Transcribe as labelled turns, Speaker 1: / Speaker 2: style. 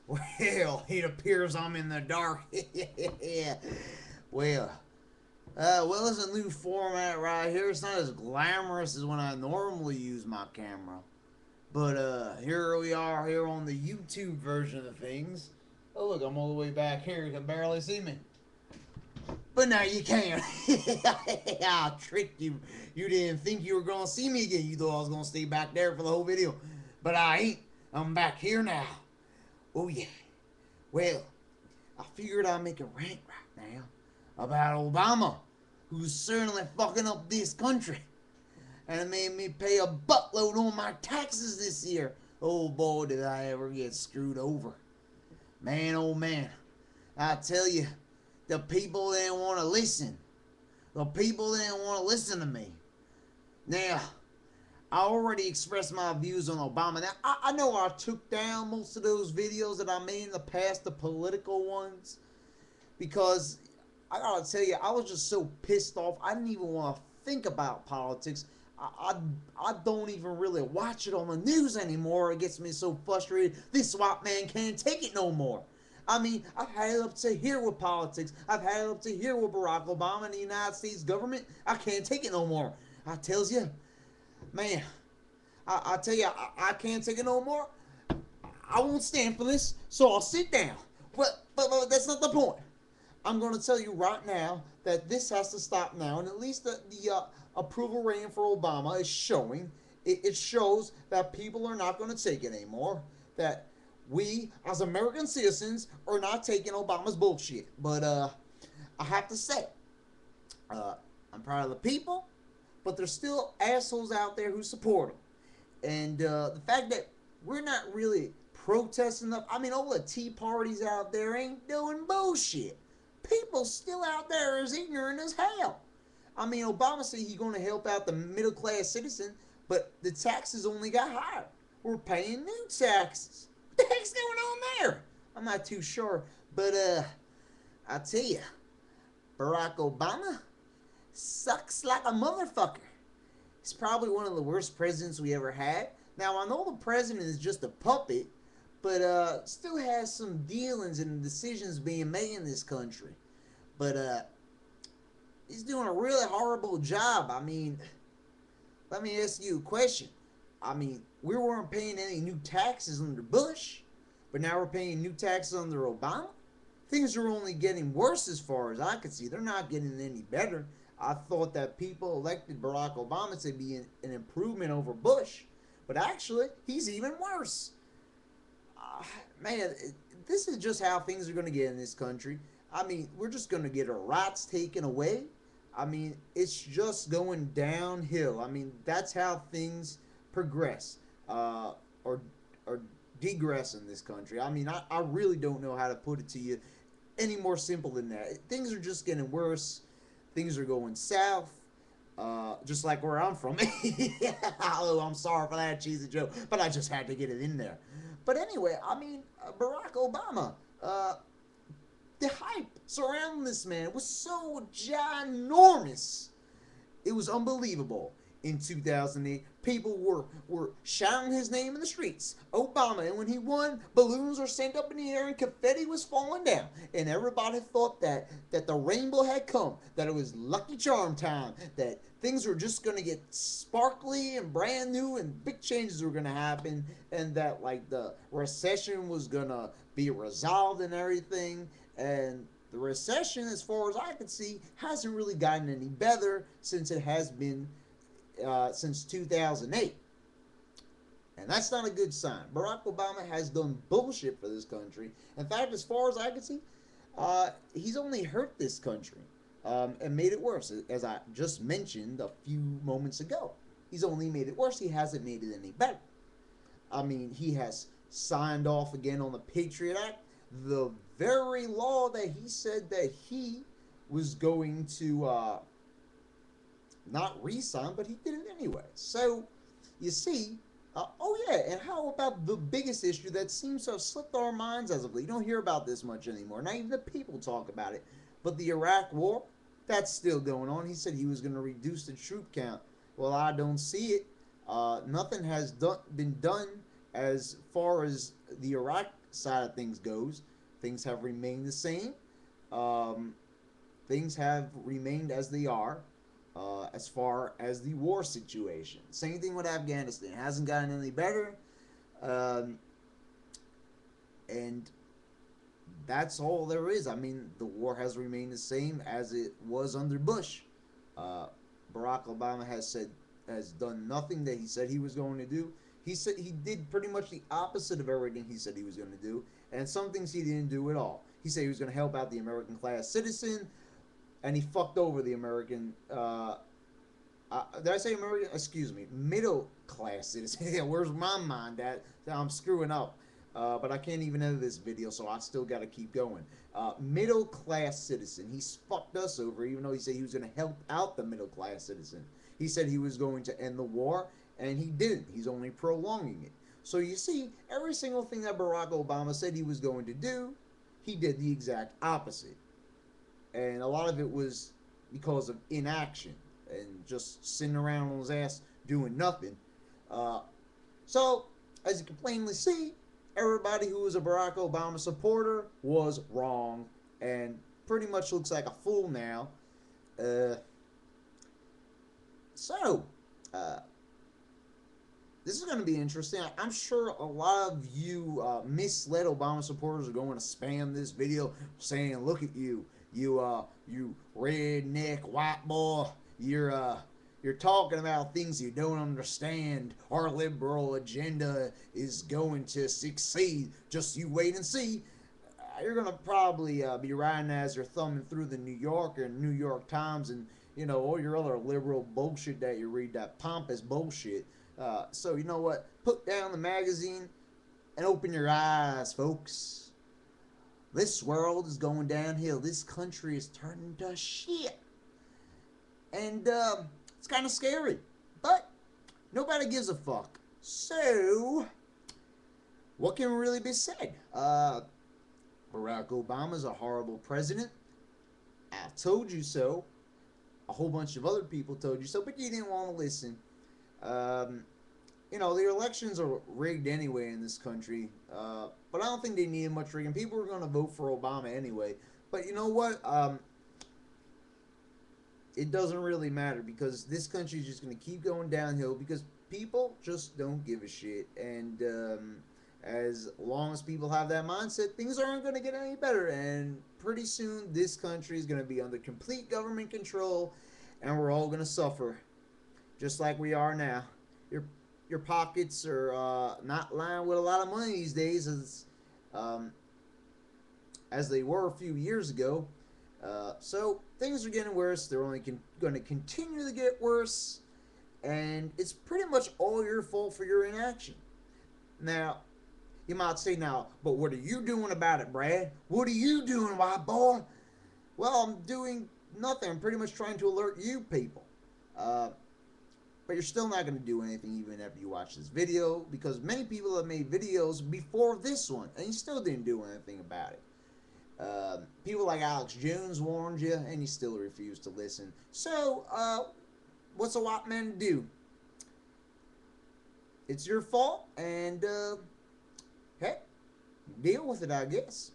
Speaker 1: Well, it appears I'm in the dark. Yeah. Well, it's a new format right here. It's not as glamorous as when I normally use my camera. But here we are here on the YouTube version of things. Oh look, I'm all the way back here. You can barely see me. But now you can. I tricked you. You didn't think you were gonna see me again. You thought I was gonna stay back there for the whole video. But I ain't. I'm back here now. Oh yeah. Well, I figured I'd make a rant right now about Obama, who's certainly fucking up this country. And it made me pay a buttload on my taxes this year. Oh boy, did I ever get screwed over. Man, oh man. I tell you, the people didn't want to listen. The people didn't want to listen to me. Now, I already expressed my views on Obama. Now, I know I took down most of those videos that I made in the past, the political ones, because I gotta tell you, I was just so pissed off. I didn't even want to think about politics. I don't even really watch it on the news anymore. It gets me so frustrated. This swap man can't take it no more. I mean, I've had it up to here with politics. I've had it up to here with Barack Obama and the United States government. I can't take it no more. I tells you, man, I tell you, I can't take it no more. I won't stand for this, so I'll sit down. But that's not the point. I'm going to tell you right now that this has to stop now, and at least the approval rating for Obama is showing. It shows that people are not going to take it anymore. That we, as American citizens, are not taking Obama's bullshit. But I have to say, uh, I'm proud of the people, but there's still assholes out there who support him. And the fact that we're not really protesting enough. I mean, all the tea parties out there ain't doing bullshit. People still out there as ignorant as hell. I mean, Obama said he's going to help out the middle class citizen, but the taxes only got higher. We're paying new taxes. What the heck's going on there? I'm not too sure, but I tell you, Barack Obama sucks like a motherfucker. He's probably one of the worst presidents we ever had. Now I know the president is just a puppet, but still has some dealings and decisions being made in this country. But he's doing a really horrible job. I mean, let me ask you a question. I mean, we weren't paying any new taxes under Bush, but now we're paying new taxes under Obama. Things are only getting worse as far as I can see. They're not getting any better. I thought that people elected Barack Obama to be an improvement over Bush, but actually, he's even worse. Man, this is just how things are going to get in this country. I mean, we're just going to get our rights taken away. I mean, it's just going downhill. I mean, that's how things progress or or degress in this country. I mean, I really don't know how to put it to you any more simple than that. Things are just getting worse. Things are going south. Just like where I'm from. Oh, I'm sorry for that cheesy joke, but I just had to get it in there. But anyway, I mean, Barack Obama, the hype surrounding this man was so ginormous. It was unbelievable. In 2008, people were shouting his name in the streets, Obama, and when he won, balloons were sent up in the air and confetti was falling down, and everybody thought that the rainbow had come, that it was Lucky Charm time, that things were just gonna get sparkly and brand new, and big changes were gonna happen, and that like the recession was gonna be resolved and everything, and the recession, as far as I can see, hasn't really gotten any better since it has been since 2008. And that's not a good sign. Barack Obama has done bullshit for this country. In fact, as far as I can see, he's only hurt this country and made it worse, as I just mentioned a few moments ago. He's only made it worse. He hasn't made it any better. I mean, he has signed off again on the Patriot Act, the very law that he said that he was going to not re-sign, but he did it anyway. So, you see, oh yeah, and how about the biggest issue that seems to have slipped our minds as of late? You don't hear about this much anymore. Not even the people talk about it. But the Iraq War, that's still going on. He said he was going to reduce the troop count. Well, I don't see it. Nothing has been done as far as the Iraq side of things goes, things have remained the same. Um, things have remained as they are as far as the war situation. Same thing with Afghanistan. It hasn't gotten any better. Um, and that's all there is. I mean, the war has remained the same as it was under Bush. Uh, Barack Obama has done nothing that he said he was going to do. He said he did pretty much the opposite of everything he said he was going to do, and some things he didn't do at all. He said he was going to help out the American class citizen, and he fucked over the American. Did I say American? Excuse me, middle class citizen. Yeah, where's my mind at? I'm screwing up. But I can't even edit this video, so I still got to keep going. Middle class citizen. He's fucked us over, even though he said he was going to help out the middle class citizen. He said he was going to end the war, and he didn't. He's only prolonging it. So you see, every single thing that Barack Obama said he was going to do, he did the exact opposite. And a lot of it was because of inaction and just sitting around on his ass doing nothing. So, as you can plainly see, everybody who was a Barack Obama supporter was wrong and pretty much looks like a fool now. So, this is going to be interesting. I'm sure a lot of you misled Obama supporters are going to spam this video saying, "Look at you, you redneck white boy. You're talking about things you don't understand. Our liberal agenda is going to succeed. Just you wait and see." You're gonna probably be riding as you're thumbing through the New Yorker and New York Times and all your other liberal bullshit that you read, that pompous bullshit. So you know what? Put down the magazine and open your eyes, folks. This world is going downhill. This country is turning to shit. And it's kind of scary. But nobody gives a fuck. So, what can really be said? Barack Obama's a horrible president. I told you so. A whole bunch of other people told you so, but you didn't want to listen. The elections are rigged anyway in this country, but I don't think they needed much rigging. People were going to vote for Obama anyway. But you know what? It doesn't really matter because this country is just going to keep going downhill because people just don't give a shit. And as long as people have that mindset, things aren't going to get any better. And pretty soon, this country is going to be under complete government control, and we're all going to suffer, just like we are now. Your pockets are not lined with a lot of money these days, as they were a few years ago. So things are getting worse. They're only going to continue to get worse, and it's pretty much all your fault for your inaction. Now, you might say, but what are you doing about it, Brad? What are you doing, white boy? Well, I'm doing nothing. I'm pretty much trying to alert you people. But you're still not going to do anything even after you watch this video, because many people have made videos before this one, and you still didn't do anything about it. People like Alex Jones warned you, and you still refused to listen. So, what's a white man to do? It's your fault, and, hey, deal with it, I guess.